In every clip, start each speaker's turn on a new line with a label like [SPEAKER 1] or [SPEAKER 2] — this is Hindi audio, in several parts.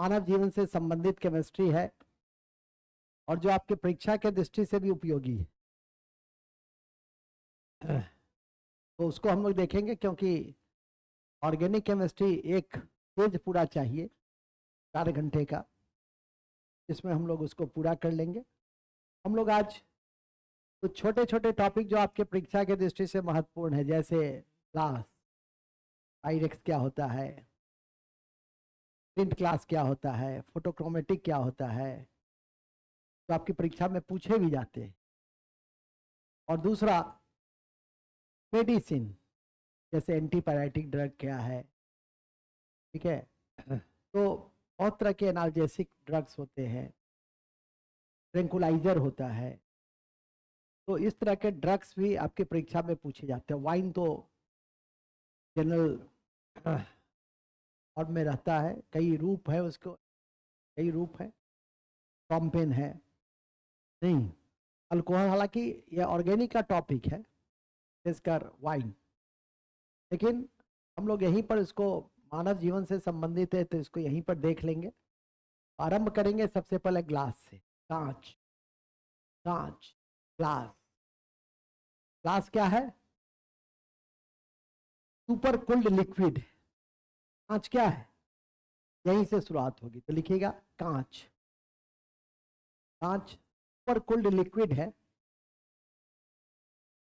[SPEAKER 1] मानव जीवन से संबंधित केमिस्ट्री है और जो आपके परीक्षा के दृष्टि से भी उपयोगी है। तो उसको हम लोग देखेंगे, क्योंकि ऑर्गेनिक केमिस्ट्री एक पेज पूरा चाहिए 4 घंटे का, इसमें हम लोग उसको पूरा कर लेंगे। हम लोग आज कुछ छोटे छोटे टॉपिक जो आपके परीक्षा के दृष्टि से महत्वपूर्ण है, जैसे क्लास, पायरेक्स क्या होता है, प्रिंट क्लास क्या होता है, फोटोक्रोमेटिक क्या होता है, तो आपकी परीक्षा में पूछे भी जाते हैं। और दूसरा मेडिसिन, जैसे एंटीबायोटिक ड्रग क्या है, ठीक है। तो बहुत तरह के एनाल्जेसिक ड्रग्स होते हैं, ट्रैंकुलाइजर होता है, तो इस तरह के ड्रग्स भी आपकी परीक्षा में पूछे जाते हैं। वाइन तो जनरल और में रहता है, कई रूप है उसको, कई रूप है, टॉम्पेन है, नहीं अल्कोहल, हालांकि यह ऑर्गेनिक का टॉपिक है खासकर वाइन, लेकिन हम लोग यहीं पर इसको मानव जीवन से संबंधित है तो इसको यहीं पर देख लेंगे। आरंभ करेंगे सबसे पहले ग्लास से। कांच, कांच, ग्लास। ग्लास क्या है? Super cooled liquid. कांच क्या है? यहीं से शुरुआत होगी, तो लिखिएगा कांच। कांच सुपर कुल्ड लिक्विड है,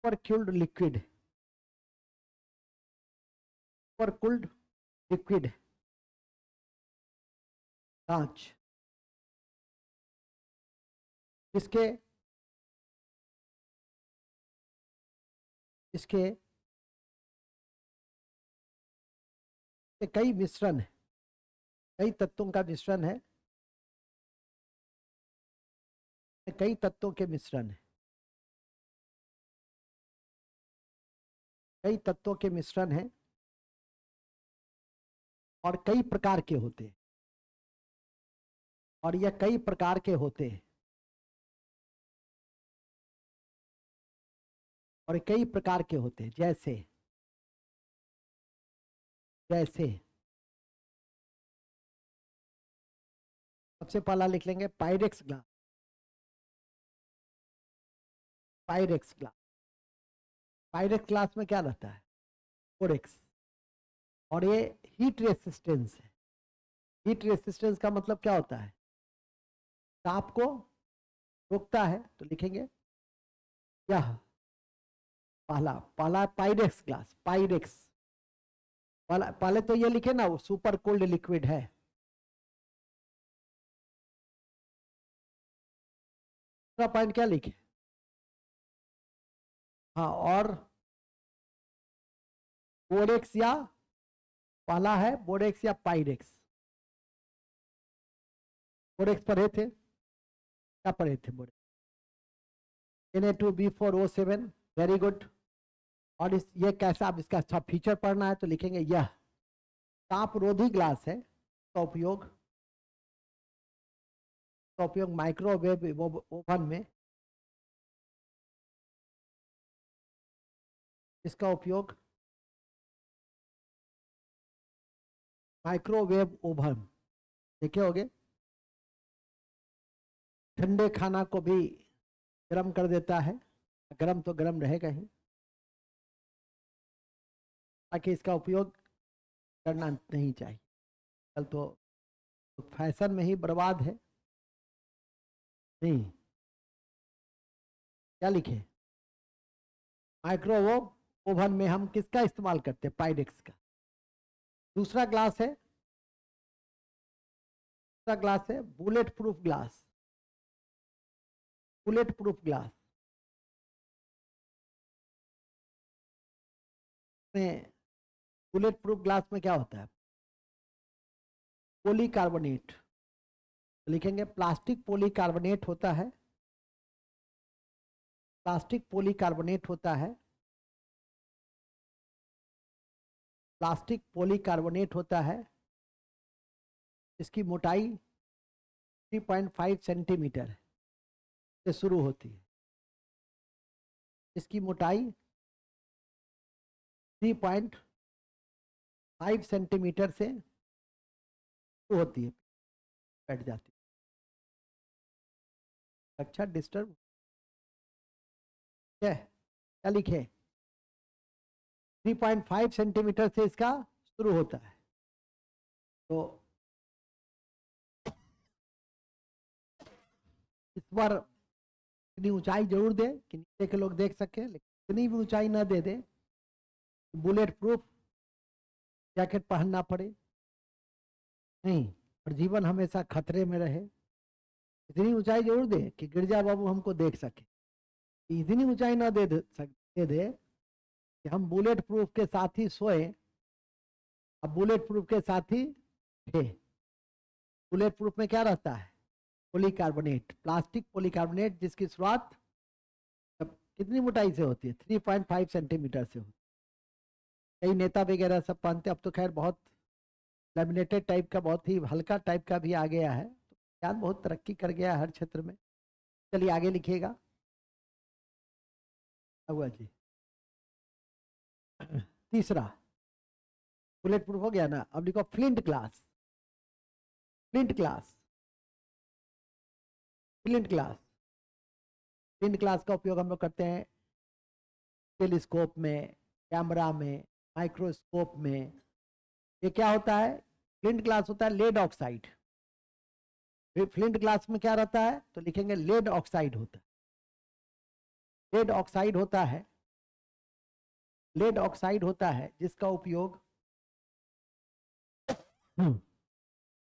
[SPEAKER 1] super cooled liquid, super cooled liquid कांच। इसके इसके कई मिश्रण है, कई तत्वों का मिश्रण है, कई तत्वों के मिश्रण है, कई तत्वों के मिश्रण है और कई प्रकार के होते हैं, और यह कई प्रकार के होते हैं, और कई प्रकार के होते हैं, जैसे जैसे सबसे पहला लिख लेंगे Pyrex glass. Pyrex glass, Pyrex glass में क्या रहता है? बोरेक्स। और ये हीट रेसिस्टेंस है। हीट रेसिस्टेंस का मतलब क्या होता है? ताप को रोकता है, तो लिखेंगे यह पहला पहला पायरेक्स ग्लास। पायरेक्स पहले तो ये लिखे ना, वो सुपर कोल्ड लिक्विड है। दूसरा पॉइंट क्या लिखे? हाँ, और बोरेक्स, या पहला है बोरेक्स या पायरेक्स। बोरेक्स पढ़े थे, क्या पढ़े थे? Borax Na2B4O7, very good. और ये कैसा, अब इसका अच्छा फीचर पढ़ना है तो लिखेंगे यह तापरोधी ग्लास है। का उपयोग माइक्रोवेव ओवन में, इसका उपयोग माइक्रोवेव ओवन देखे होगे, ठंडे खाना को भी गर्म कर देता है, गर्म तो गर्म रहेगा ही, ताकि इसका उपयोग करना नहीं चाहिए। कल तो फैशन में ही बर्बाद है। नहीं, क्या लिखे? माइक्रोवेव ओवन में हम किसका इस्तेमाल करते हैं? पायरेक्स का। दूसरा ग्लास है, दूसरा ग्लास है bullet proof glass. Bullet proof glass में, बुलेट प्रूफ ग्लास में क्या होता है? पॉलीकार्बोनेट, लिखेंगे प्लास्टिक पॉलीकार्बोनेट होता है, प्लास्टिक पॉलीकार्बोनेट होता है, प्लास्टिक पॉलीकार्बोनेट होता है। इसकी मोटाई 3.5 सेंटीमीटर से शुरू होती है। इसकी मोटाई 3.5 सेंटीमीटर से शुरू होती है। बैठ जाती है। अच्छा डिस्टर्ब है, क्या लिखे? 3.5 सेंटीमीटर से इसका शुरू होता है। तो इस बार इतनी ऊंचाई जरूर दे कि नीचे के लोग देख सके, लेकिन इतनी भी ऊंचाई ना दे दे बुलेट प्रूफ जैकेट पहनना पड़े, नहीं, और जीवन हमेशा खतरे में रहे। इतनी ऊंचाई जरूर दे कि गिरजा बाबू हमको देख सके, इतनी ऊंचाई ना दे कि हम बुलेट प्रूफ के साथ ही सोए, अब बुलेट प्रूफ के साथ ही थे। बुलेट प्रूफ में क्या रहता है? पॉलीकार्बोनेट, प्लास्टिक पॉलीकार्बोनेट, जिसकी शुरुआत कितनी मोटाई से होती है? 3.5 सेंटीमीटर से होती है। कई नेता वगैरह सब पहनते, अब तो खैर बहुत लेमिनेटेड टाइप का, बहुत ही हल्का टाइप का भी आ गया है। तो विज्ञान बहुत तरक्की कर गया है हर क्षेत्र में। चलिए आगे लिखिएगा। हुआ जी तीसरा बुलेट प्रूफ हो गया ना, अब लिखो flint glass. Flint glass, flint glass, flint glass का उपयोग हम लोग करते हैं टेलीस्कोप में, कैमरा में, माइक्रोस्कोप में। ये क्या होता है? फ्लिंट ग्लास होता है लेड ऑक्साइड। फ्लिंट ग्लास में क्या रहता है? तो लिखेंगे लेड ऑक्साइड होता है। लेड ऑक्साइड होता है, लेड ऑक्साइड होता है जिसका उपयोग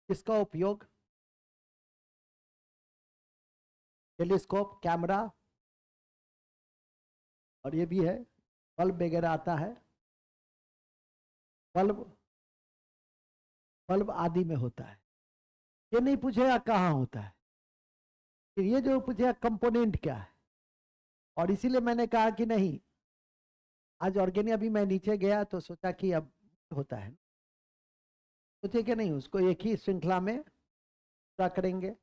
[SPEAKER 1] जिसका उपयोग टेलीस्कोप, कैमरा, और ये भी है बल्ब वगैरह आता है, बल्ब बल्ब आदि में होता है। ये नहीं पूछेगा कहाँ होता है, ये जो पूछेगा कंपोनेंट क्या है। और इसीलिए मैंने कहा कि नहीं, आज ऑर्गेनिक अभी मैं नीचे गया तो सोचा कि अब होता है, सोचे कि नहीं उसको एक ही श्रृंखला में पूरा करेंगे,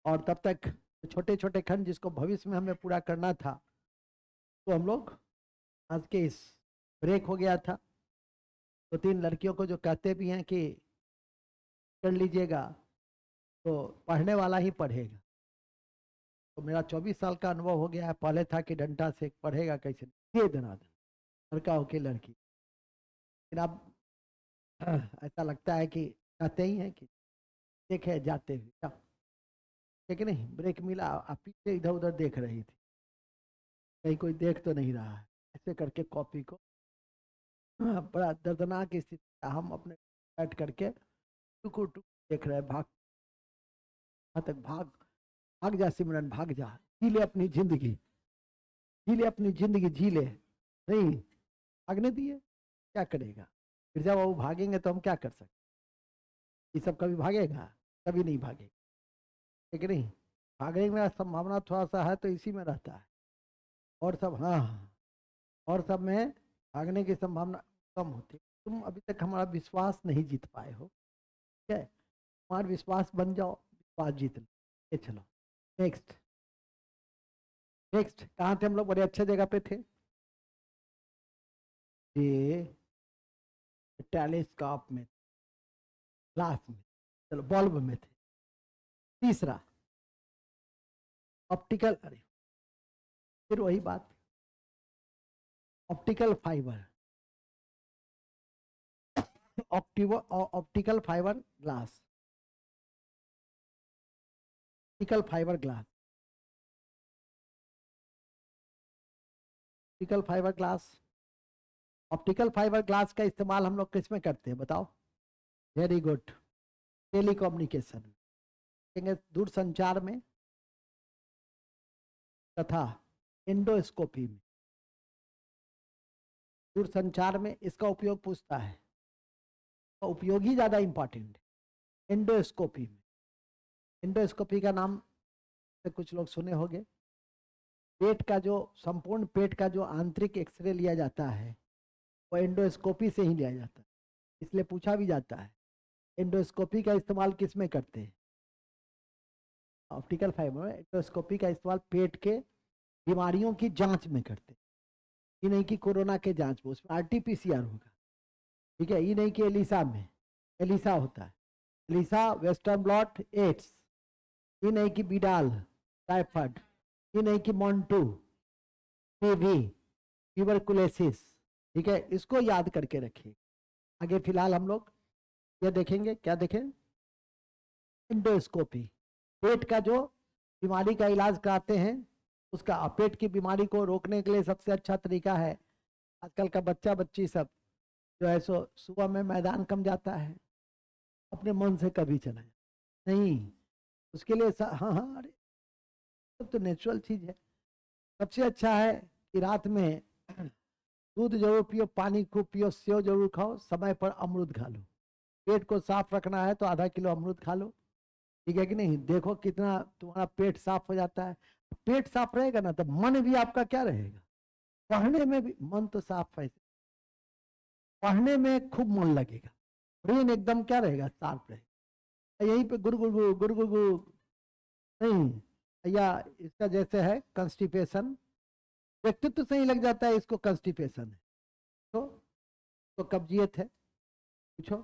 [SPEAKER 1] और तब तक छोटे छोटे खंड जिसको भविष्य में हमें पूरा करना था, तो हम लोग आज के इस ब्रेक हो गया था। तो 3 लड़कियों को जो कहते भी हैं कि कर लीजिएगा, तो पढ़ने वाला ही पढ़ेगा। तो मेरा 24 साल का अनुभव हो गया है। पहले था कि डंडा से पढ़ेगा कैसे, दे देना लड़का हो के लड़की, लेकिन अब ऐसा लगता है कि कहते ही हैं कि देखे जाते हुए, ठीक नहीं, ब्रेक मिला, आप पीछे इधर उधर देख रही थी, कहीं कोई देख तो नहीं रहा है, ऐसे करके कॉपी को बड़ा दर्दनाक स्थिति। हम अपने बैठ करके टुकुर टुकुर देख रहे, भाग तक भाग, भाग जा सिमरन भाग जा, जी ले अपनी जिंदगी, जी ले अपनी जिंदगी, जी ले, नहीं भागने दिए, क्या करेगा? फिर जब वो भागेंगे तो हम क्या कर सकते? ये सब कभी भागेगा? कभी नहीं भागेगा, ठीक नहीं। भागने में संभावना थोड़ा सा है तो इसी में रहता है, और सब हाँ, और सब में भागने की संभावना कम होती है। तुम अभी तक हमारा विश्वास नहीं जीत पाए हो, ठीक है, हमारा विश्वास बन जाओ, विश्वास जीत लो। ये चलो नेक्स्ट, नेक्स्ट कहाँ थे हम लोग? बड़े अच्छे जगह पे थे, ये टेलीस्कोप में, ग्लास में, चलो बल्ब में थे। तीसरा ऑप्टिकल, अरे फिर वही बात, optical fibre, optical fibre glass, optical fibre glass, optical fibre glass. Optical fibre glass का इस्तेमाल हम लोग किस में करते हैं बताओ? वेरी गुड, टेलीकम्युनिकेशन, दूर संचार में तथा एंडोस्कोपी में। दूर संचार में इसका उपयोग पूछता है, तो उपयोग ही ज्यादा इंपॉर्टेंट है। एंडोस्कोपी में, एंडोस्कोपी का नाम से कुछ लोग सुने होंगे। पेट का जो संपूर्ण पेट का जो आंतरिक एक्सरे लिया जाता है वो एंडोस्कोपी से ही लिया जाता है, इसलिए पूछा भी जाता है एंडोस्कोपी का इस्तेमाल किस में करते हैं? ऑप्टिकल फाइबर में एंडोस्कोपी का इस्तेमाल पेट के बीमारियों की जांच में करते हैं। ये नहीं कि कोरोना के जांच में, उसमें आरटीपीसीआर होगा, ठीक है, ये नहीं कि एलिसा में, एलिसा होता है, एलिसा, वेस्टर्न ब्लॉट, एड्स, ये नहीं कि बिडाल, टाइफाइड, ये नहीं कि मॉन्टू, टीबी, ट्यूबरकुलोसिस। ठीक है, इसको याद करके रखिए। आगे फिलहाल हम लोग ये देखेंगे, क्या देखें, एंडोस्कोपी। पेट का जो बीमारी का इलाज कराते हैं उसका, पेट की बीमारी को रोकने के लिए सबसे अच्छा तरीका है, आजकल का बच्चा बच्ची सब जो है सो सुबह में मैदान कम जाता है, अपने मन से कभी चला नहीं, उसके लिए हाँ हाँ, अरे सब तो नेचुरल चीज है। सबसे अच्छा है कि रात में दूध जरूर पियो, पानी खूब पियो, सेव जरूर खाओ, समय पर अमरूद खा लो। पेट को साफ रखना है तो आधा किलो अमरूद खा लो, ठीक है कि नहीं। देखो कितना तुम्हारा पेट साफ हो जाता है। पेट साफ रहेगा ना तो मन भी आपका क्या रहेगा, पढ़ने में भी मन तो साफ है, पढ़ने में खूब मन लगेगा, ब्रेन एकदम क्या रहेगा, शार्प रहेगा। यहीं पे गुड़ गुड़ गुड़ गुड़ गुड़ गुड़ नहीं, या इसका जैसे है कंस्टिपेशन, व्यक्तित्व से ही लग जाता है इसको कंस्टिपेशन है, तो कब्जियत है, पूछो।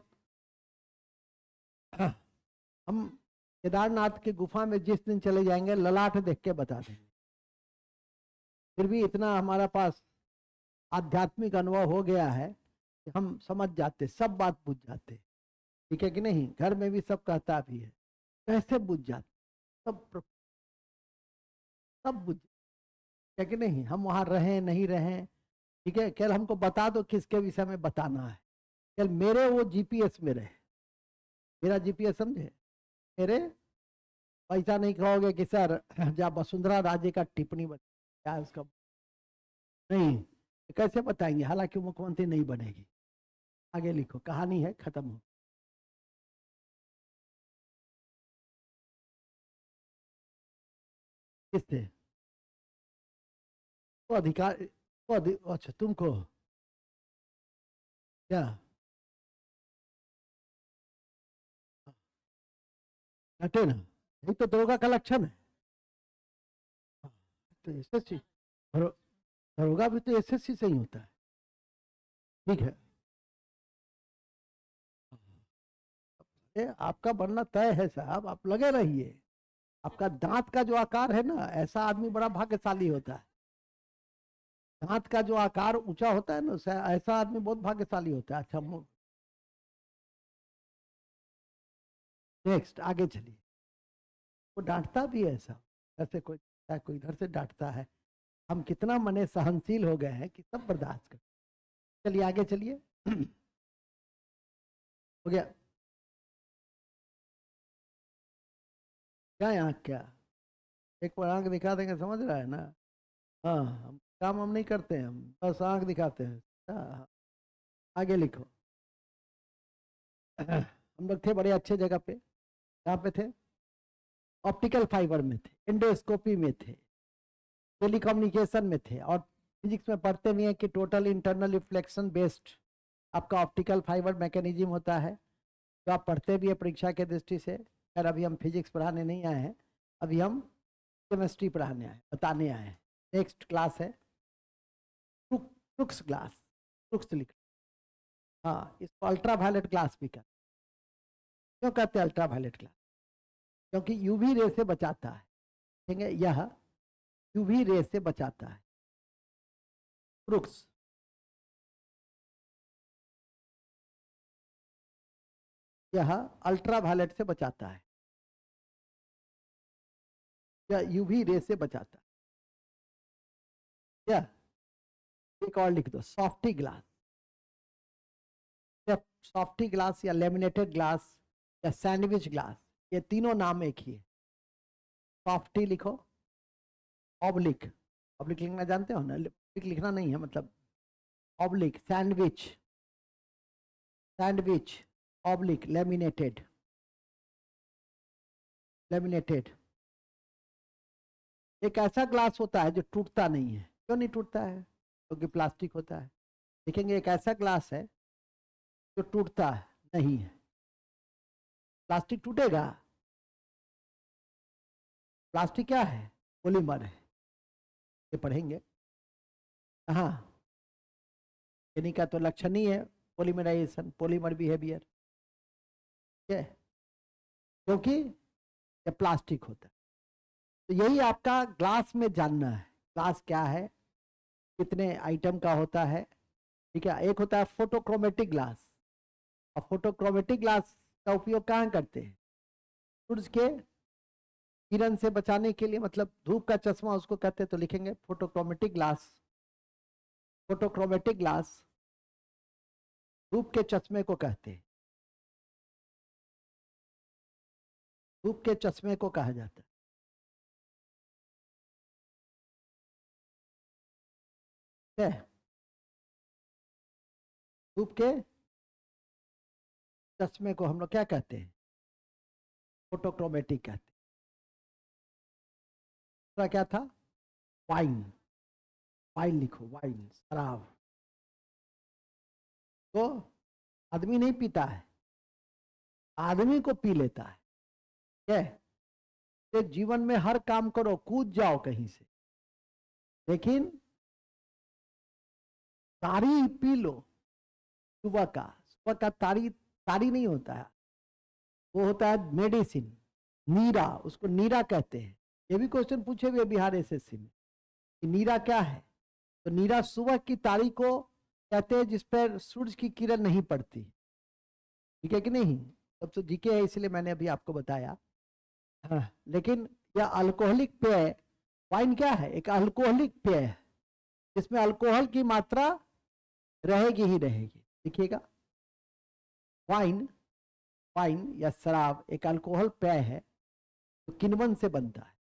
[SPEAKER 1] हम केदारनाथ की गुफा में जिस दिन चले जाएंगे ललाट देख के बता देंगे, फिर भी इतना हमारा पास आध्यात्मिक अनुभव हो गया है कि हम समझ जाते, सब बात बुझ जाते, ठीक है कि नहीं। घर में भी सब कहता भी है, कैसे बुझ जाते, सब बुझ, है कि नहीं। हम वहां रहे नहीं रहे, ठीक है, केवल हमको बता दो किसके विषय में बताना है, केवल मेरे वो जीपीएस में रहे, मेरा जीपीएस समझे, मेरे पैसा नहीं कहोगे कि सर जहाँ वसुंधरा राजे का टिप्पणी क्या है उसका, नहीं, कैसे बताएंगे, हालांकि मुख्यमंत्री नहीं बनेगी। आगे लिखो, कहानी है, खत्म हो। किससे, तो अधिकार, अच्छा तुमको क्या, हटे ना, यही तो दरोगा का लक्षण है। हाँ, तो एसएससी, दरोगा भी तो एसएससी से ही होता है, ठीक है। आपका बनना तय है साहब, आप लगे रहिए। आपका दांत का जो आकार है ना, ऐसा आदमी बड़ा भाग्यशाली होता है। दांत का जो आकार ऊंचा होता है ना, ऐसा आदमी बहुत भाग्यशाली होता है। अच्छा, नेक्स्ट आगे चलिए। वो डांटता भी है ऐसा, ऐसे कोई कोई इधर से डांटता है, हम कितना मने सहनशील हो गए हैं कि सब बर्दाश्त कर। चलिए आगे चलिए। हो गया क्या, यहाँ क्या, एक बार आंख दिखा देंगे, समझ रहा है ना। हाँ, हम काम हम नहीं करते हैं, हम बस आंख दिखाते हैं। हाँ, आगे लिखो। हम लोग थे बड़े अच्छे जगह पे, कहाँ पे थे, ऑप्टिकल फाइबर में थे, एंडोस्कोपी में थे, टेलीकम्युनिकेशन में थे, और फिजिक्स में पढ़ते भी हैं कि टोटल इंटरनल रिफ्लेक्शन बेस्ड आपका ऑप्टिकल फाइबर मैकेनिज्म होता है, तो आप पढ़ते भी है परीक्षा के दृष्टि से। खैर अभी हम फिजिक्स पढ़ाने नहीं आए हैं, अभी हम केमिस्ट्री पढ़ाने आए, बताने आए हैं। नेक्स्ट क्लास है क्रुक्स ग्लास, क्रुक्स लिख, हाँ, इसको अल्ट्रा वायलेट ग्लास भी कहते हैं। क्यों कहते हैं अल्ट्रा वायलेट ग्लास, क्योंकि यूवी रे से बचाता है, ठीक है, यह यूवी रे से बचाता है, क्रुक्स। यह अल्ट्रा वायलेट से बचाता है, या यूवी रे से बचाता है, या एक और लिख दो, सॉफ्टी ग्लास, या सॉफ्टी ग्लास, या लेमिनेटेड ग्लास, या सैंडविच ग्लास, ये तीनों नाम एक ही है। सॉफ्टी लिखो, ऑब्लिक, ऑब्लिक लिखना जानते हो ना, ऑब्लिक लिखना नहीं है मतलब, oblique, sandwich, sandwich, oblique, laminated, laminated. एक ऐसा ग्लास होता है जो टूटता नहीं है, क्यों नहीं टूटता है, क्योंकि प्लास्टिक होता है। देखेंगे एक ऐसा ग्लास है जो टूटता नहीं है, प्लास्टिक टूटेगा, प्लास्टिक क्या है, पॉलीमर है, ये पढ़ेंगे। हाँ, इन्हीं का तो लक्षण ही है पॉलीमराइजेशन, पॉलीमर बिहेवियर, ठीक है। क्योंकि ये प्लास्टिक होता है। तो यही आपका ग्लास में जानना है, ग्लास क्या है, कितने आइटम का होता है। ठीक है, एक होता है फोटोक्रोमेटिक ग्लास, और फोटोक्रोमेटिक ग्लास का उपयोग कहाँ करते हैं? सूरज के किरण से बचाने के लिए, मतलब धूप का चश्मा उसको कहते हैं। तो लिखेंगे फोटोक्रोमेटिक ग्लास। फोटोक्रोमेटिक ग्लास धूप के चश्मे को कहते हैं, धूप के चश्मे को कहा जाता है। धूप के चश्मे को हम लोग क्या कहते हैं? फोटोक्रोमेटिक कहते हैं। दूसरा क्या था? वाइन। वाइन लिखो, वाइन शराब। तो आदमी नहीं पीता है, आदमी को पी लेता है। क्या? एक जीवन में हर काम करो, कूद जाओ कहीं से, लेकिन तारी पी लो। सुबह का तारी, तारी नहीं होता है, वो होता है मेडिसिन, नीरा, उसको नीरा कहते हैं। ये भी क्वेश्चन पूछे हुए बिहार एसएससी में कि नीरा क्या है। तो नीरा सुबह की तारी को कहते हैं, जिस पर सूरज की किरण नहीं पड़ती। ठीक है कि नहीं? तब तो जीके है, इसलिए मैंने अभी आपको बताया। हाँ, लेकिन यह अल्कोहलिक पेय, वाइन क्या है? एक अल्कोहलिक पेय है, जिसमें अल्कोहल की मात्रा रहेगी ही रहेगी। देखिएगा, वाइन, वाइन या शराब एक अल्कोहल पेय है, तो किण्वन से बनता है।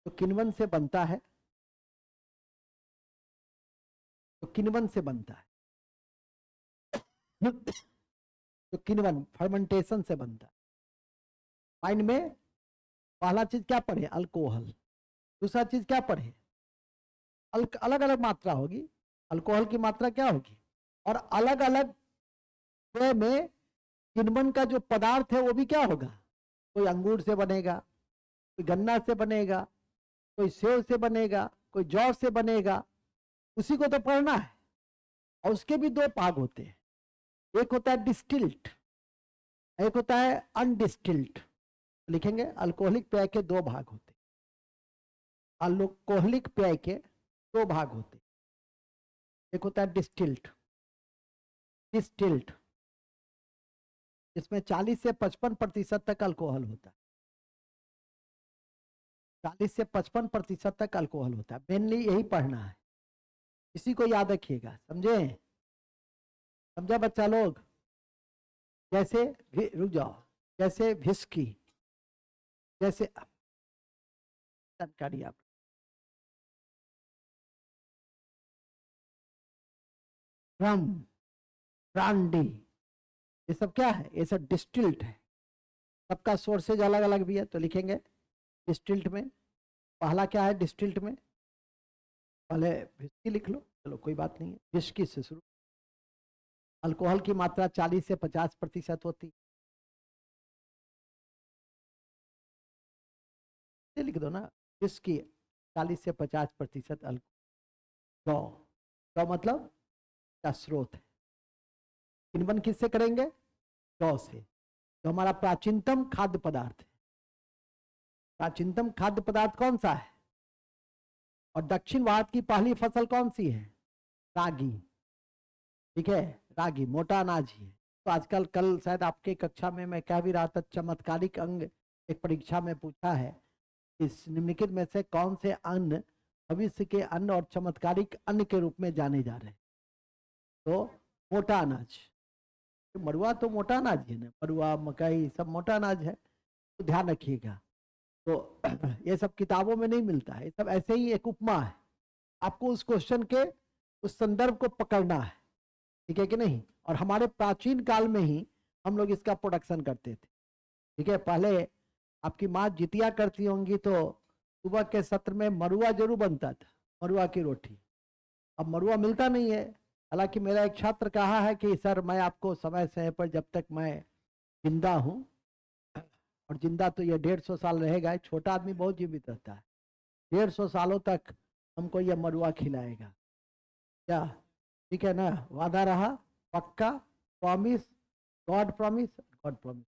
[SPEAKER 1] तो किण्वन से बनता है, तो किण्वन से बनता है। तो किण्वन फर्मेंटेशन से बनता है। वाइन में पहला चीज क्या पढ़े? अल्कोहल। दूसरा चीज क्या पढ़े? अलग अलग मात्रा होगी, अल्कोहल की मात्रा क्या होगी, और अलग अलग पेय में किण्वन का जो पदार्थ है वो भी क्या होगा? कोई अंगूर से बनेगा, कोई गन्ना से बनेगा, कोई सेव से बनेगा, कोई जौ से बनेगा। उसी को तो पढ़ना है। और उसके भी दो भाग होते हैं, एक होता है डिस्टिल्ट, एक होता है अनडिस्टिल्ट। लिखेंगे अल्कोहलिक पेय के दो भाग होते हैं। अल्कोहलिक पेय के दो भाग होते हैं, एक होता है डिस्टिल्ट, डिस्टिल्ट इसमें 40 से 55% तक अल्कोहल होता है। 40 से 55% तक अल्कोहल होता है। मेनली यही पढ़ना है, इसी को याद रखिएगा। समझे? समझा बच्चा लोग? जैसे रुक जाओ, जैसे विस्की, जैसे जानकारी आप, रम, ब्रांडी, ये सब क्या है? ये सब डिस्टिल्ट है। सबका सोर्सेज अलग अलग भी है। तो लिखेंगे डिस्टिल्ट में पहला क्या है? डिस्टिल्ट में पहले विस्की लिख लो, चलो कोई बात नहीं है, विस्की से शुरू। अल्कोहल की मात्रा 40 से 50% होती है। लिख दो ना, विस्की 40 से 50% अल्कोहल। जौ मतलब का स्रोत है। किण्वन किससे करेंगे? जौ से। जो हमारा प्राचीनतम खाद्य पदार्थ है। प्राचीनतम खाद्य पदार्थ कौन सा है? और दक्षिण भारत की पहली फसल कौन सी है? रागी। ठीक है, रागी मोटा अनाज ही है। तो आजकल, कल शायद आपके कक्षा में मैं कह भी रहा था, चमत्कारिक अंग एक परीक्षा में पूछा है, इस निम्नलिखित में से कौन से अन्न भविष्य के अन्न और चमत्कारिक अन्न के रूप में जाने जा रहे हैं? तो मोटा अनाज, मरुआ तो मोटा अनाज है ना, मरुआ मकई सब मोटा अनाज है। तो ध्यान रखिएगा। तो ये सब किताबों में नहीं मिलता है, ये सब ऐसे ही एक उपमा है। आपको उस क्वेश्चन के उस संदर्भ को पकड़ना है। ठीक है कि नहीं? और हमारे प्राचीन काल में ही हम लोग इसका प्रोडक्शन करते थे। ठीक है, पहले आपकी माँ जितिया करती होंगी तो सुबह के सत्र में मरुआ जरूर बनता था, मरुआ की रोटी। अब मरुआ मिलता नहीं है। हालांकि मेरा एक छात्र कहा है कि सर मैं आपको समय समय पर, जब तक मैं जिंदा हूँ, और जिंदा तो ये 150 साल रहेगा, छोटा आदमी बहुत जीवित रहता है, 150 सालों तक हमको यह मरुआ खिलाएगा। क्या? ठीक है ना? वादा रहा, पक्का, promise, God promise, God promise.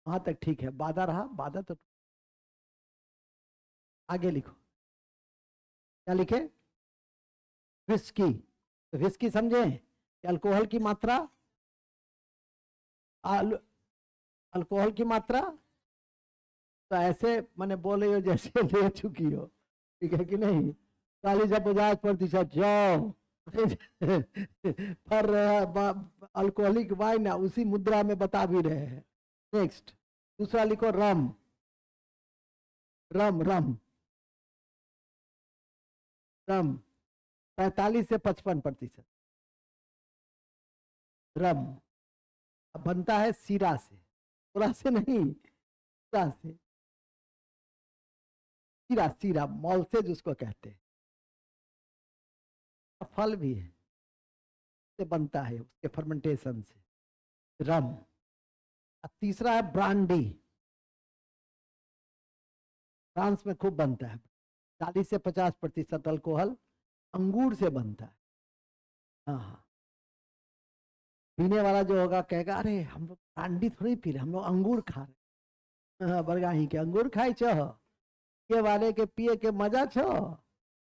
[SPEAKER 1] वहां तक ठीक है, बाधा रहा, बाधा तो आगे लिखो, क्या लिखे? विस्की। तो विस्की समझे कि अल्कोहल की मात्रा, अल्कोहल की मात्रा, तो ऐसे मैंने बोले हो जैसे ले चुकी हो, ठीक है कि नहीं? 40 से 50% जाओ पर अल्कोहलिक वाइन उसी मुद्रा में बता भी रहे हैं। नेक्स्ट, दूसरा लिखो रम। रम रम रम 45 से 55%। रम अब बनता है सीरा से, पूरा से नहीं, सीरा से, सीरा सीरा मॉल से जिसको कहते हैं, फल भी है, से बनता है उसके फर्मेंटेशन से रम। अब तीसरा है ब्रांडी, फ्रांस में खूब बनता है, 40 से 50% अल्कोहल अंगूर से बनता है। हाँ हाँ, पीने वाला जो होगा कहेगा अरे हम लोग ब्रांडी थोड़ी पी रहे, हम लोग अंगूर खा रहे। हाँ, बरगाही के अंगूर खाए छो, के वाले के पिए के मजा छो,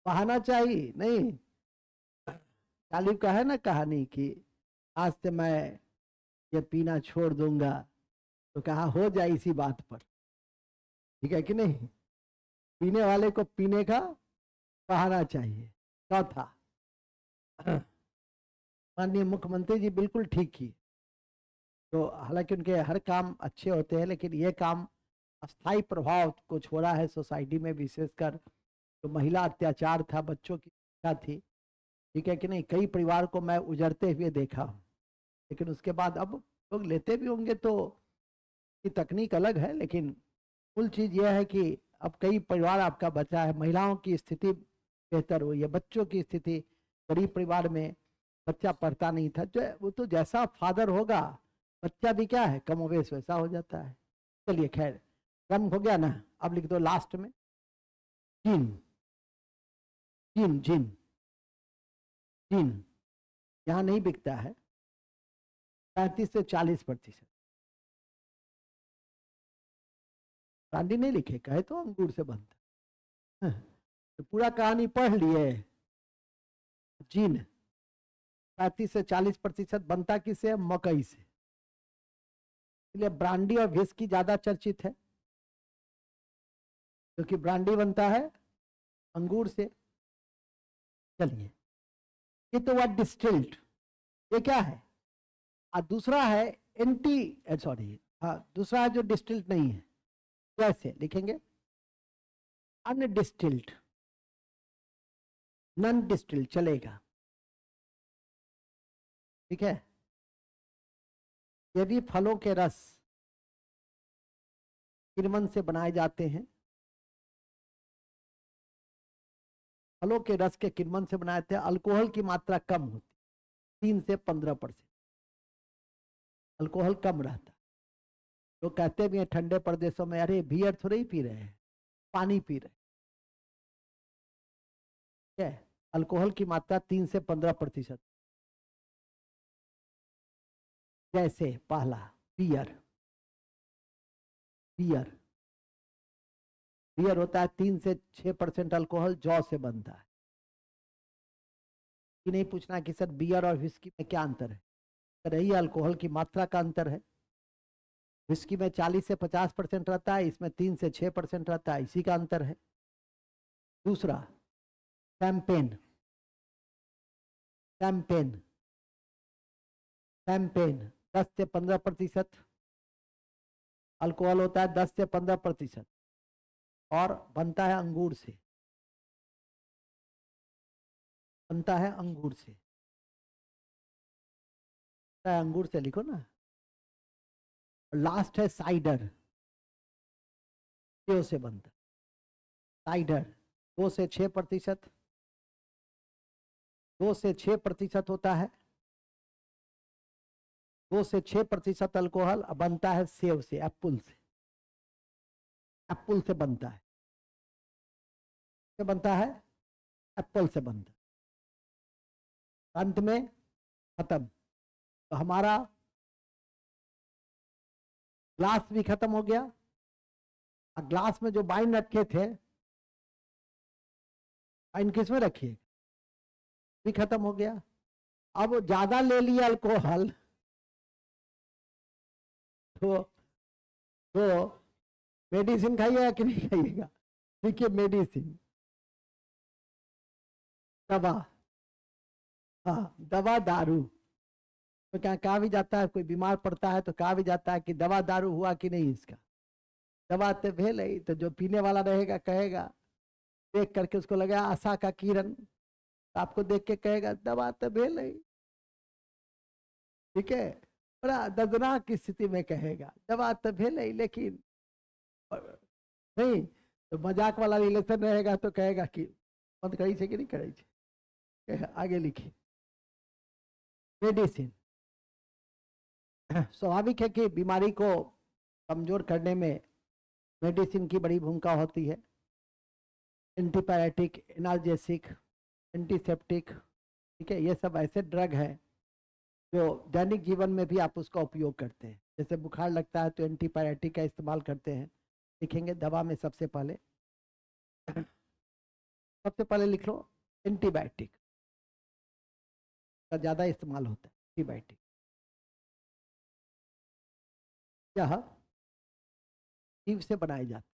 [SPEAKER 1] बहाना चाहिए नहीं। तालिब का है ना कहानी कि आज से मैं ये पीना छोड़ दूंगा, तो कहा हो जाए इसी बात पर, ठीक है कि नहीं? पीने वाले को पीने का बहाना चाहिए। चौथा, माननीय मुख्यमंत्री जी बिल्कुल ठीक की, तो हालांकि उनके हर काम अच्छे होते हैं, लेकिन ये काम अस्थायी प्रभाव को छोड़ा है सोसाइटी में, विशेषकर जो महिला अत्याचार था, बच्चों की हत्या थी, ठीक है कि नहीं? कई परिवार को मैं उजड़ते हुए देखा हूं, लेकिन उसके बाद अब लोग लेते भी होंगे तो की तकनीक अलग है, लेकिन मूल चीज यह है कि अब कई परिवार आपका बचा है, महिलाओं की स्थिति बेहतर हुई है, बच्चों की स्थिति, गरीब परिवार में बच्चा पढ़ता नहीं था, जो वो तो जैसा फादर होगा बच्चा भी क्या है कमोवेश वैसा हो जाता है। चलिए खैर, कम हो गया ना, अब लिख दो लास्ट में जिन। जिन जिन जिन यहाँ नहीं बिकता है, 35 से 40%। ब्रांडी नहीं लिखे, कहे तो अंगूर से बनता है। तो पूरा कहानी पढ़ लिए। जिन 35 से 40% बनता किससे? मकई से। इसलिए ब्रांडी और विस्की ज्यादा चर्चित है, क्योंकि ब्रांडी बनता है अंगूर से। चलिए, ये तो हुआ डिस्टिल्ड, ये क्या है? और दूसरा है एंटी, सॉरी, हाँ दूसरा है जो डिस्टिल्ड नहीं है, कैसे लिखेंगे? अनडिस्टिल्ड, नॉन डिस्टिल्ड चलेगा, ठीक है? ये भी फलों के रस किण्वन से बनाए जाते हैं, फलों के रस के किण्वन से बनाए थे, अल्कोहल की मात्रा कम होती, 3 से 15%, अल्कोहल कम रहता। लोग कहते भी हैं ठंडे प्रदेशों में अरे बियर थोड़े ही पी रहे हैं, पानी पी रहे हैं। अल्कोहल की मात्रा 3 से 15%। जैसे पहला बियर, बियर बियर होता है 3 से 6% अल्कोहल, जौ से बनता है। कि नहीं पूछना कि सर बियर और विस्की में क्या अंतर है, सर यही अल्कोहल की मात्रा का अंतर है। विस्की में 40 से 50% रहता है, इसमें 3 से 6% रहता है, इसी का अंतर है। दूसरा शैंपेन, शैंपेन शैंपेन 10 से 15% अल्कोहल होता है, 10 से 15%, और बनता है अंगूर से, बनता है अंगूर से, अंगूर से लिखो ना। लास्ट है साइडर, सेव से बनता है साइडर, 2 से 6%, 2 से 6% होता है, 2 से 6% अल्कोहल बनता है सेव से, एप्पल से, एप्पल से बनता है, से बनता है, एप्पल से बनता है। अंत में खत्म। तो हमारा ग्लास भी खत्म हो गया, और ग्लास में जो वाइन रखे थे, वाइन किस में रखिए, भी खत्म हो गया। अब ज्यादा ले लिया अल्कोहल, तो मेडिसिन खाइएगा कि नहीं खाइएगा? देखिए मेडिसिन, दवा, हाँ दवा दारू, तो क्या कहा भी जाता है, कोई बीमार पड़ता है तो कहा भी जाता है कि दवा दारू हुआ कि नहीं इसका, दवा तो भेल ही, तो जो पीने वाला रहेगा कहेगा, देख करके उसको लगा आशा का किरण, तो आपको देख के कहेगा दवा तो भेल ही, ठीक है, बड़ा दर्दनाक की स्थिति में कहेगा दवा तो भेल ही, लेकिन नहीं, तो मजाक वाला रिलेशन रहेगा तो कहेगा कि बंद करी से कि नहीं करी से, आगे लिखिए। मेडिसिन, स्वाभाविक है कि बीमारी को कमजोर करने में मेडिसिन की बड़ी भूमिका होती है। एंटीबायोटिक, एनाल्जेसिक, एंटीसेप्टिक, ठीक है, ये सब ऐसे ड्रग है जो दैनिक जीवन में भी आप उसका उपयोग करते हैं। जैसे बुखार लगता है तो एंटीबायोटिक का इस्तेमाल करते हैं, लिखेंगे दवा में सबसे पहले लिख लो एंटीबायोटिक का ज्यादा इस्तेमाल होता है। एंटीबायोटिक यह जीव से बनाए जाते हैं,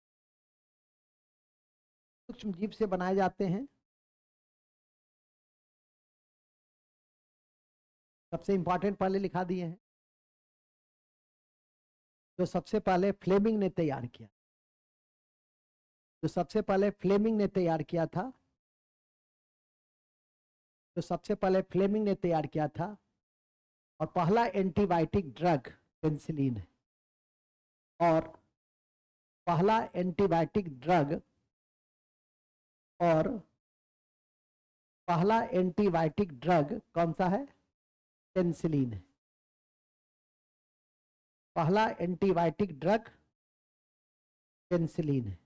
[SPEAKER 1] सूक्ष्म जीव से बनाए जाते हैं। सबसे इंपॉर्टेंट पहले लिखा दिए हैं, जो सबसे पहले फ्लेमिंग ने तैयार किया, जो सबसे पहले फ्लेमिंग ने तैयार किया था, जो सबसे पहले फ्लेमिंग ने तैयार किया था, और पहला एंटीबायोटिक ड्रग पेनिसिलिन है, और पहला एंटीबायोटिक ड्रग, और पहला एंटीबायोटिक ड्रग कौन सा है? पेनिसिलिन है। पहला एंटीबायोटिक ड्रग पेनिसिलिन है,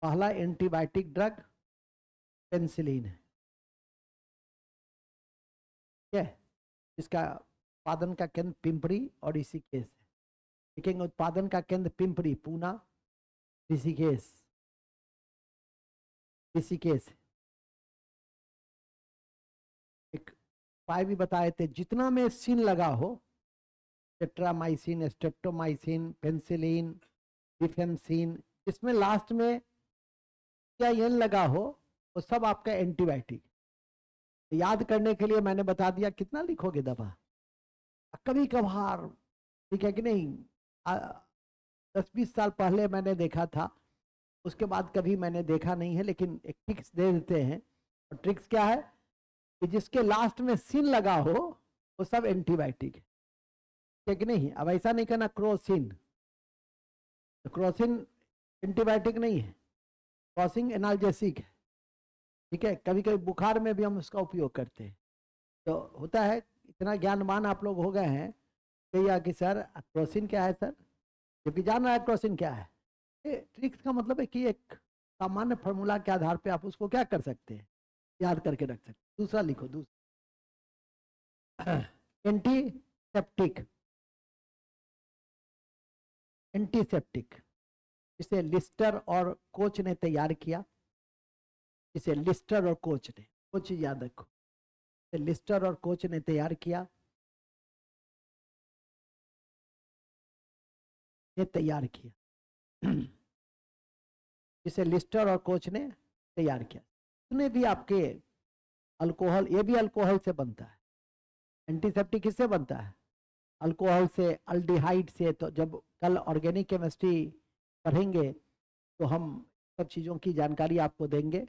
[SPEAKER 1] पहला एंटीबायोटिक ड्रग पेनिसिलिन है, ठीक है। इसका उत्पादन का केंद्र पिंपरी और ऋषिकेश है, लिखेंगे उत्पादन का केंद्र पिंपरी, पूना, ऋषिकेश, ऋषिकेश। एक उपाय भी बताए थे, जितना में सिन लगा हो, टेट्रामाइसिन, स्ट्रेप्टोमाइसिन, पेनिसिलिन, डिफेंसिन, इसमें लास्ट में क्या एन लगा हो, वो सब आपका एंटीबायोटिक। याद करने के लिए मैंने बता दिया, कितना लिखोगे दवा, कभी कभार, ठीक है कि नहीं, 10-20 साल पहले मैंने देखा था, उसके बाद कभी मैंने देखा नहीं है, लेकिन एक ट्रिक्स दे देते हैं। और ट्रिक्स क्या है कि जिसके लास्ट में सिन लगा हो वो सब एंटीबायोटिक है, ठीक है नहीं। अब ऐसा नहीं करना क्रोसिन, तो क्रोसिन एंटीबायोटिक नहीं है, क्रॉसिंग एनाल्जेसिक है, ठीक है। कभी कभी बुखार में भी हम उसका उपयोग करते हैं। तो होता है, इतना ज्ञानवान आप लोग हो गए हैं कि सर क्रोसिन क्या है सर, जबकि जान रहा है क्रोसिन क्या है। ट्रिक्स का मतलब है कि एक सामान्य फॉर्मूला के आधार पे आप उसको क्या कर सकते हैं, याद करके रख सकते हैं। दूसरा लिखो, दूसरा एंटीसेप्टिक, एंटीसेप्टिक जिसे लिस्टर और कोच ने तैयार किया, जिसे लिस्टर और कोच ने, कोच याद रखो, लिस्टर और कोच ने तैयार किया, ये तैयार किया जिसे लिस्टर और कोच ने तैयार किया। इसमें भी आपके अल्कोहल, ये भी अल्कोहल से बनता है। एंटीसेप्टिक किससे बनता है? अल्कोहल से, अल्डिहाइड से। तो जब कल ऑर्गेनिक केमिस्ट्री पढ़ेंगे तो हम सब चीज़ों की जानकारी आपको देंगे,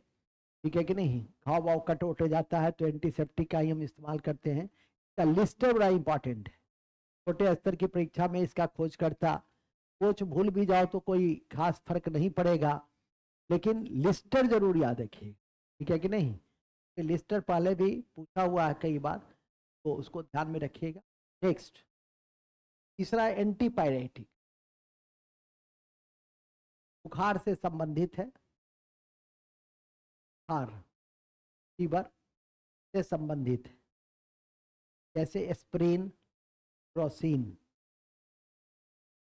[SPEAKER 1] ठीक है कि नहीं। घाव वाव कट उठ जाता है तो एंटीसेप्टिक का ही हम इस्तेमाल करते हैं। इसका लिस्टर बड़ा इंपॉर्टेंट है, छोटे स्तर की परीक्षा में इसका खोजकर्ता, कोच भूल भी जाओ तो कोई खास फर्क नहीं पड़ेगा, लेकिन लिस्टर जरूर याद रखिए, ठीक है कि नहीं। लिस्टर पहले भी पूछा हुआ है कई बार, तो उसको ध्यान में रखिएगा। नेक्स्ट, तीसरा एंटीपायरेटिक, बुखार से संबंधित है, बुखार, फीवर से संबंधित है, जैसे एस्प्रिन, क्रोसिन,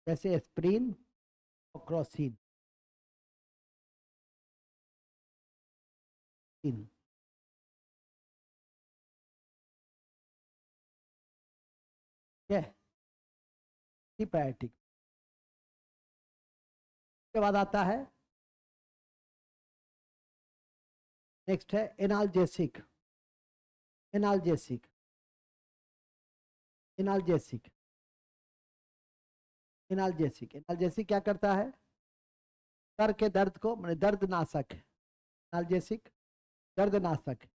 [SPEAKER 1] जैसे एस्प्रिन और क्रोसिन। ठीक है, एंटीबायोटिक। के बाद आता है, नेक्स्ट है analgesic. Analgesic, analgesic, analgesic. Analgesic क्या करता है? सर के दर्द को, मैंने दर्द नाशक है एनाल्जेसिक, दर्द नाशक।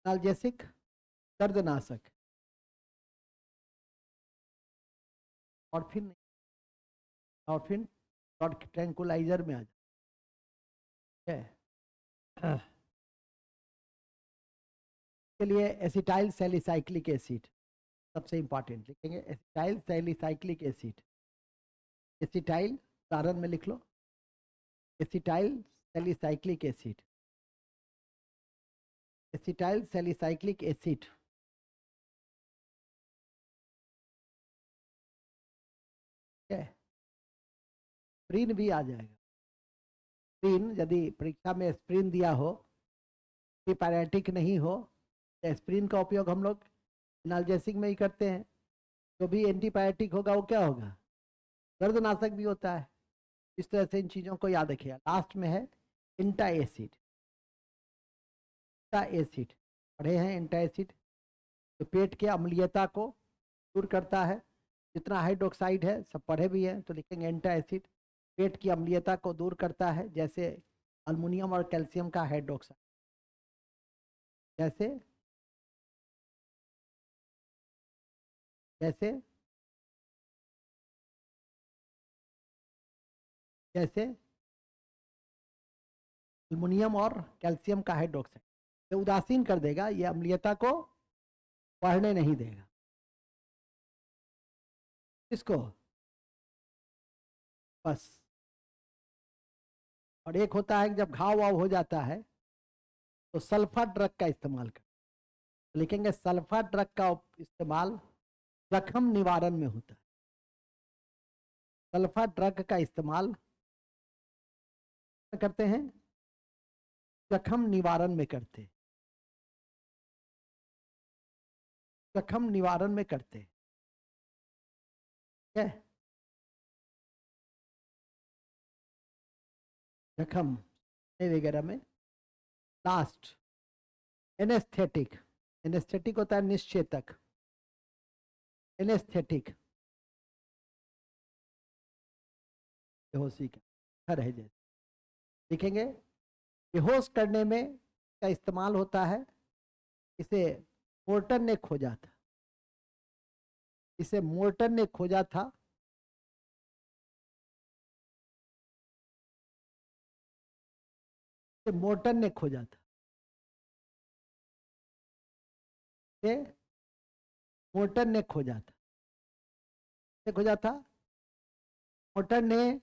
[SPEAKER 1] एनाल्जेसिक, दर्द नाशक। और फिर ट्रैंकुलाइजर में आ जाए के लिए एसिटाइल सैलिसाइक्लिक एसिड सबसे इंपॉर्टेंट लिखेंगे, एसिटाइल सैलिसाइक्लिक एसिड। एसिटाइल, उदाहरण में लिख लो, acetyl salicylic acid. Acetyl salicylic acid. है, स्प्रीन भी आ जाएगा। स्प्रीन, यदि परीक्षा में स्प्रीन दिया हो, एंटीपायरेटिक नहीं हो, तो स्प्रीन का उपयोग हम लोग एनाल्जेसिक में ही करते हैं। जो भी एंटीबायोटिक होगा वो क्या होगा? दर्दनाशक भी होता है। इस तरह से इन चीजों को याद रखिएगा। लास्ट में है इंटा एसिड। इंटा एसिड पढ़े हैं? इंटा एसिड तो पेट के अम्लीयता को दूर करता है। जितना हाइड्रोक्साइड है सब पढ़े भी हैं, तो लिखेंगे इंटा एसिड। पेट की अम्लीयता को दूर करता है, जैसे अल्मुनियम और कैल्शियम का हाइड्रोक्साइड। जैसे जैसे जैसे अल्मुनियम और कैल्शियम का हाइड्रोक्साइड, ये उदासीन कर देगा, ये अम्लीयता को बढ़ने नहीं देगा। इसको बस। और एक होता है कि जब घाव वाव हो जाता है तो सल्फा ड्रग का इस्तेमाल कर, लिखेंगे सल्फा ड्रग का इस्तेमाल जख्म निवारण में होता है। सल्फा ड्रग का इस्तेमाल करते हैं, जख्म निवारण में करते हैं। जख्म निवारण में करते हैं। ठीक है, जख्म वगैरह में। Last anaesthetic. एनेस्थेटिक होता है निश्चेतक। एनेस्थेटिक बेहोशी का है जैसे, लिखेंगे बेहोश करने में का इस्तेमाल होता है। इसे मोर्टन ने खोजा था। इसे मोर्टन ने खोजा था। इसे मोर्टन ने खोजा था। इसे मोर्टन ने खोजा था। इसे खोजा था मोर्टन ने।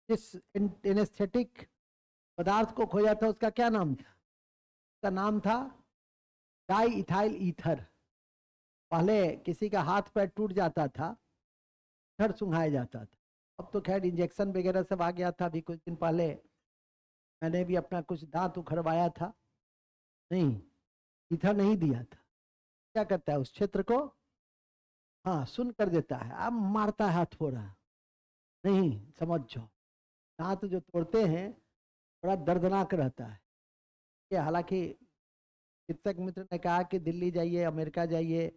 [SPEAKER 1] जिस एनेस्थेटिक पदार्थ को खोजा था उसका क्या नाम था? उसका नाम था डाई इथाइल ईथर। पहले किसी का हाथ पैर टूट जाता था, ईथर सुंघाया जाता था। अब तो खैर इंजेक्शन वगैरह सब आ गया था। अभी कुछ दिन पहले मैंने भी अपना कुछ दांत उखड़वाया था, नहीं, ईथर नहीं दिया था। क्या करता है उस क्षेत्र को? हाँ, सुन कर देता है। अब मारता है हथौड़ा, नहीं, समझ जाओ। दांत जो तोड़ते हैं बड़ा दर्दनाक रहता है। ये हालांकि चिकित्सक मित्र ने कहा कि दिल्ली जाइए, अमेरिका जाइए,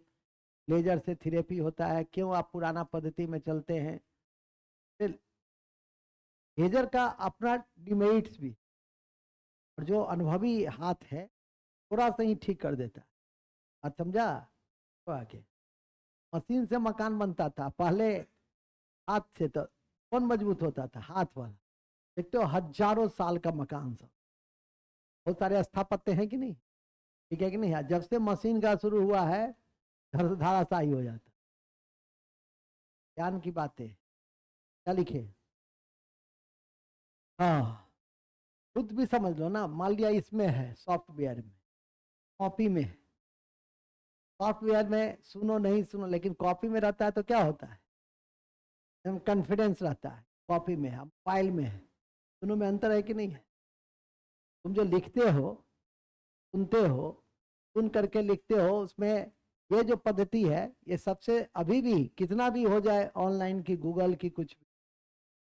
[SPEAKER 1] लेजर से थेरेपी होता है, क्यों आप पुराना पद्धति में चलते हैं? लेजर का अपना डिमेरिट्स भी, और जो अनुभवी हाथ है थोड़ा सा ही ठीक कर देता है। बात समझा? तो आगे मशीन से मकान बनता था पहले, हाथ से तो कौन मजबूत होता था? हाथ वाला। देखते हो हजारों साल का मकान सब, बहुत सारे स्थापत्य हैं कि नहीं? ठीक है कि नहीं? जब से मशीन का शुरू हुआ है धाराशाही हो जाता। ज्ञान की बातें क्या लिखे? हाँ, खुद भी समझ लो ना। मान लिया इसमें है, सॉफ्टवेयर में, कॉपी में है, सॉफ्टवेयर में सुनो नहीं सुनो, लेकिन कॉपी में रहता है तो क्या होता है, कॉन्फिडेंस रहता है। कॉपी में है, मोबाइल में है, दोनों में अंतर है कि नहीं है? तुम जो लिखते हो, सुनते हो, सुन करके लिखते हो, उसमें ये जो पद्धति है ये सबसे, अभी भी कितना भी हो जाए ऑनलाइन की, गूगल की, कुछ भी,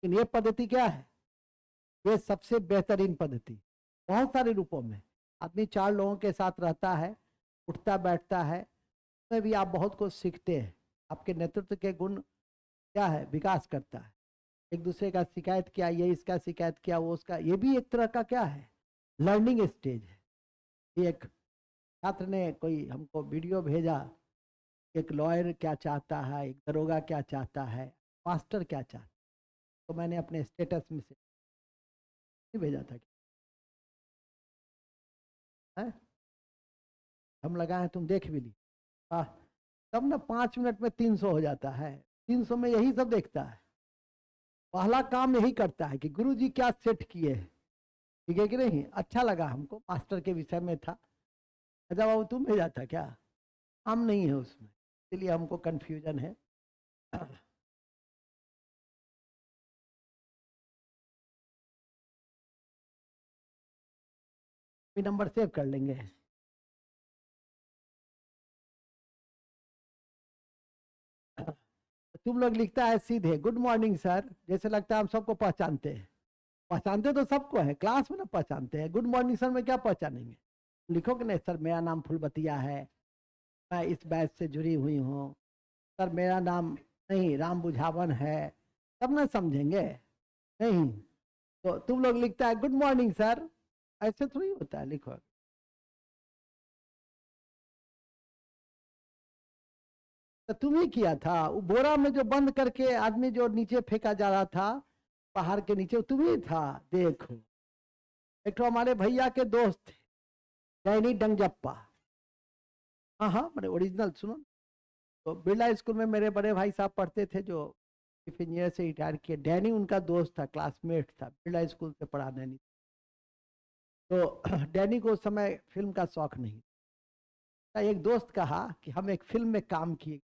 [SPEAKER 1] लेकिन ये पद्धति क्या है, ये सबसे बेहतरीन पद्धति। बहुत सारे रूपों में आदमी 4 लोगों के साथ रहता है, उठता बैठता है, उसमें भी आप बहुत कुछ सीखते हैं। आपके नेतृत्व के गुण क्या है, विकास करता है। एक दूसरे का शिकायत किया, ये इसका शिकायत किया, वो उसका, ये भी एक तरह का क्या है, लर्निंग स्टेज है। एक छात्र ने कोई हमको वीडियो भेजा, एक लॉयर क्या चाहता है, एक दरोगा क्या चाहता है, मास्टर क्या चाहता है, तो मैंने अपने स्टेटस में से भेजा था कि है? हम लगाए, तुम देख भी ली। तब ना 5 मिनट में 300 हो जाता है। 300 में यही सब देखता है, पहला काम यही करता है कि गुरु जी क्या सेट किए हैं। ठीक है कि नहीं? अच्छा लगा हमको, मास्टर के विषय में था। अच्छा बाबू तुम भेजा था क्या? हम नहीं है उसमें, इसलिए हमको कंफ्यूजन है। नंबर सेव कर लेंगे। तुम लोग लिखता है सीधे गुड मॉर्निंग सर, जैसे लगता है हम सबको पहचानते हैं। पहचानते तो सबको है, क्लास में ना पहचानते हैं। गुड मॉर्निंग सर में क्या पहचानेंगे? लिखो कि नहीं सर मेरा नाम फुलबतिया है, मैं इस बैच से जुड़ी हुई हूँ, सर मेरा नाम नहीं राम बुझावन है, तब ना समझेंगे। नहीं तो तुम लोग लिखता है गुड मॉर्निंग सर, ऐसे थोड़ी होता है। लिखो तो तुम ही किया था, वो बोरा में जो बंद करके आदमी जो नीचे फेंका जा रहा था, पहाड़ के नीचे, वो तुम ही था। देखो, एक तो हमारे भैया के दोस्त थे, डैनी डंगजप्पा। हाँ हाँ, मैंने ओरिजिनल सुनो। तो बिरला स्कूल में मेरे बड़े भाई साहब पढ़ते थे, जो चीफ इंजीनियर से रिटायर किए। डैनी उनका दोस्त था, क्लासमेट था, बिरला स्कूल से पढ़ा डैनी। तो डैनी को उस समय फिल्म का शौक नहीं था। एक दोस्त कहा कि हम एक फिल्म में काम किए,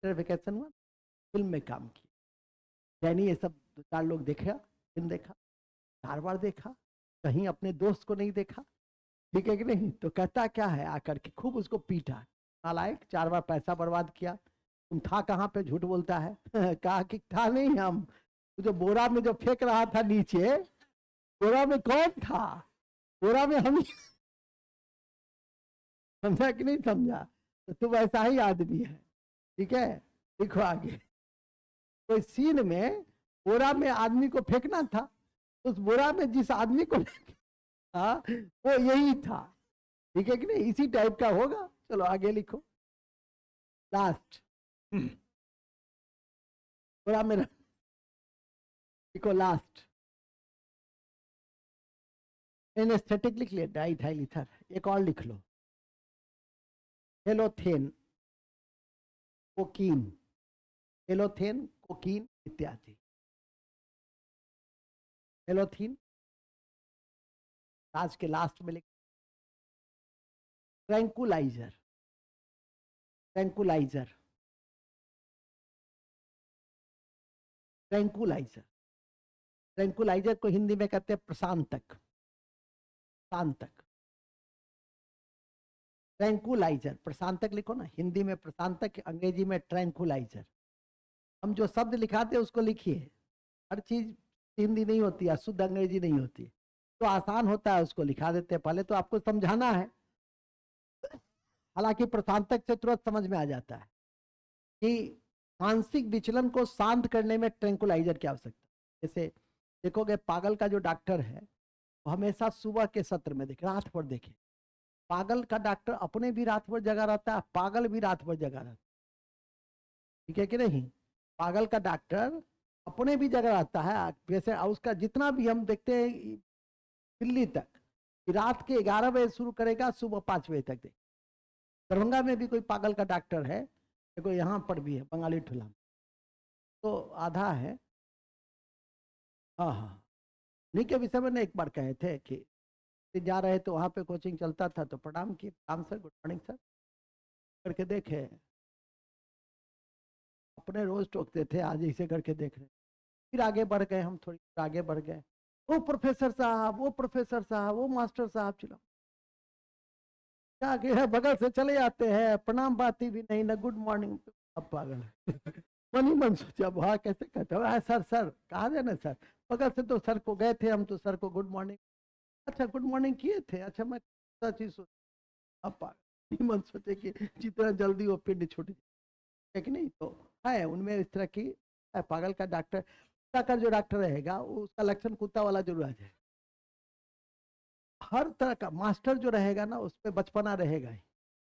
[SPEAKER 1] वेकेशन हुआ, फिल्म में काम किए। डैनी ये सब 2-4 लोग देखा, फिल्म देखा, 4 बार देखा, कहीं अपने दोस्त को नहीं देखा। ठीक है कि नहीं? तो कहता क्या है, आकर के खूब उसको पीटा, नालायक, 4 बार पैसा बर्बाद किया, तुम था कहाँ पे, झूठ बोलता है। कहा कि था नहीं हम, जो बोरा में जो फेंक रहा था नीचे, बोरा में कौन था? बोरा में हम। समझा कि नहीं समझा? तो तुम ऐसा ही आदमी है। ठीक है, लिखो आगे। कोई सीन में बोरा में आदमी को फेंकना था, उस बोरा में जिस आदमी को था वो यही था। ठीक है कि नहीं? इसी टाइप का होगा। चलो आगे लिखो। लास्ट, बोरा में लिखो लास्ट। एनेस्थेटिक लिख लिया, डाई थाइल इथर। एक और लिख लो, हेलोथेन, कोकीन, हेलोथेन, कोकीन इत्यादि। हेलोथीन आज के लास्ट में लिख, ट्रैंकुलाइजर, ट्रैंकुलाइजर, ट्रैंकुलाइजर। ट्रैंकुलाइजर को हिंदी में कहते हैं प्रशांतक, शांतक। ट्रैंकुलाइजर, प्रशांतक लिखो ना, हिंदी में प्रशांतक, अंग्रेजी में ट्रैंकुलाइजर। हम जो शब्द लिखाते हैं उसको लिखिए। हर चीज हिंदी नहीं होती है, शुद्ध अंग्रेजी नहीं होती, तो आसान होता है उसको लिखा देते हैं। पहले तो आपको समझाना है, हालांकि प्रशांतक से तुरंत समझ में आ जाता है कि मानसिक विचलन को शांत करने में ट्रैंकुलाइजर की आवश्यकता। जैसे देखोगे, पागल का जो डॉक्टर है वो हमेशा सुबह के सत्र में देखे, रात भर देखे। पागल का डॉक्टर अपने भी रात भर जगा रहता है, पागल भी रात भर जगा रहता है। ठीक है कि नहीं? पागल का डॉक्टर अपने भी जगह रहता है, वैसे उसका जितना भी हम देखते हैं दिल्ली तक, रात के 11 बजे शुरू करेगा, सुबह 5 बजे तक देख। दरभंगा में भी कोई पागल का डॉक्टर है, देखो यहाँ पर भी है, बंगाली ठुला में। तो आधा है। हाँ हाँ, उन्हीं के विषय में एक बार कहे थे कि जा रहे तो वहाँ पे कोचिंग चलता था, तो प्रणाम किए, प्रणाम सर, गुड मॉर्निंग सर। करके देखे, अपने रोज टोकते थे, आज ऐसे करके देख रहे। फिर आगे बढ़ गए, हम थोड़ी आगे बढ़ गए, वो प्रोफेसर साहब, वो प्रोफेसर साहब, वो मास्टर साहब, चलो क्या है, बगल से चले जाते हैं, प्रणाम बाती भी नहीं, ना गुड मॉर्निंग। अब पागल मन ही मन सोचा, वहाँ कैसे कहते हो, सर सर कहा जाए ना सर, बगल से तो सर को गए थे हम, तो सर को गुड मॉर्निंग, अच्छा गुड मॉर्निंग किए थे, अच्छा मैं चीज सोच, अब पागल मन सोचे कि जितना जल्दी वो पिंड छूट जाए कि नहीं। तो है उनमें इस तरह की पागल का डॉक्टर, कुत्ता का जो डॉक्टर रहेगा उसका लक्षण कुत्ता वाला जरूर आ जाए। हर तरह का मास्टर जो रहेगा ना उस पर बचपना रहेगा ही।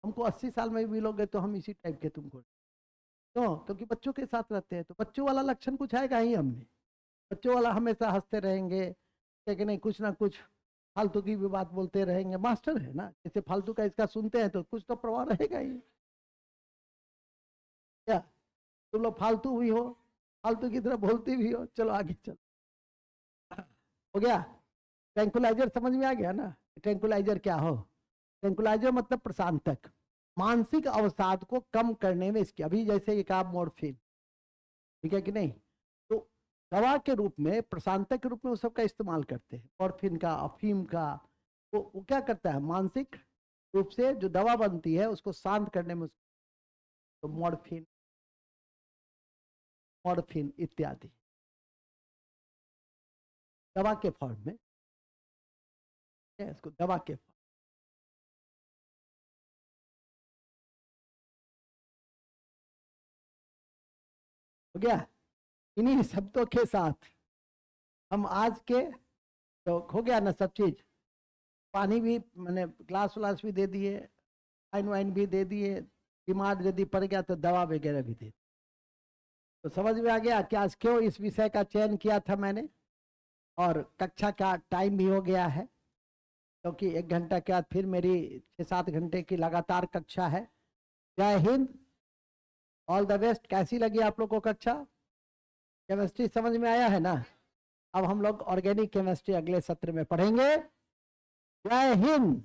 [SPEAKER 1] हमको 80 साल में भी मिलोगे तो हम इसी टाइप के तुमको, क्यों, क्योंकि बच्चों के साथ रहते हैं, तो बच्चों वाला लक्षण कुछ आएगा ही हमने। बच्चों वाला हमेशा हंसते रहेंगे, कि नहीं कुछ ना कुछ फालतू की भी बात बोलते रहेंगे, मास्टर है ना, जैसे फालतू का इसका सुनते हैं तो कुछ तो प्रभाव रहेगा ही। क्या तुम लोग फालतू भी हो, फालतू की तरह बोलते भी हो, चलो आगे चलो, हो गया। ट्रैंकुलाइजर समझ में आ गया ना, ट्रैंकुलाइजर क्या हो, ट्रैंकुलाइजर मतलब प्रशांतक, मानसिक अवसाद को कम करने में इसकी, अभी जैसे एक आप मॉर्फिन, ठीक है कि नहीं, तो दवा के रूप में, प्रशांतक के रूप में वो सबका इस्तेमाल करते हैं, मॉर्फिन का, अफीम का, वो क्या करता है, मानसिक रूप से जो दवा बनती है उसको शांत करने में, तो मॉर्फिन, मॉर्फिन इत्यादि दवा के फॉर्म में है, इसको दवा के फॉर्म। हो गया। इन्हीं शब्दों के साथ हम आज के, तो हो गया ना सब चीज, पानी भी मैंने ग्लास व्लास भी दे दिए, वाइन वाइन भी दे दिए, बीमार यदि पड़ गया तो दवा वगैरह भी दे। तो समझ में आ गया कि आज क्यों इस विषय का चयन किया था मैंने, और कक्षा का टाइम भी हो गया है, क्योंकि 1 घंटा के बाद फिर मेरी 6-7 घंटे की लगातार कक्षा है। जय हिंद, ऑल द बेस्ट। कैसी लगी आप लोग को कक्षा, केमिस्ट्री समझ में आया है ना। अब हम लोग ऑर्गेनिक केमिस्ट्री अगले सत्र में पढ़ेंगे। जय हिंद।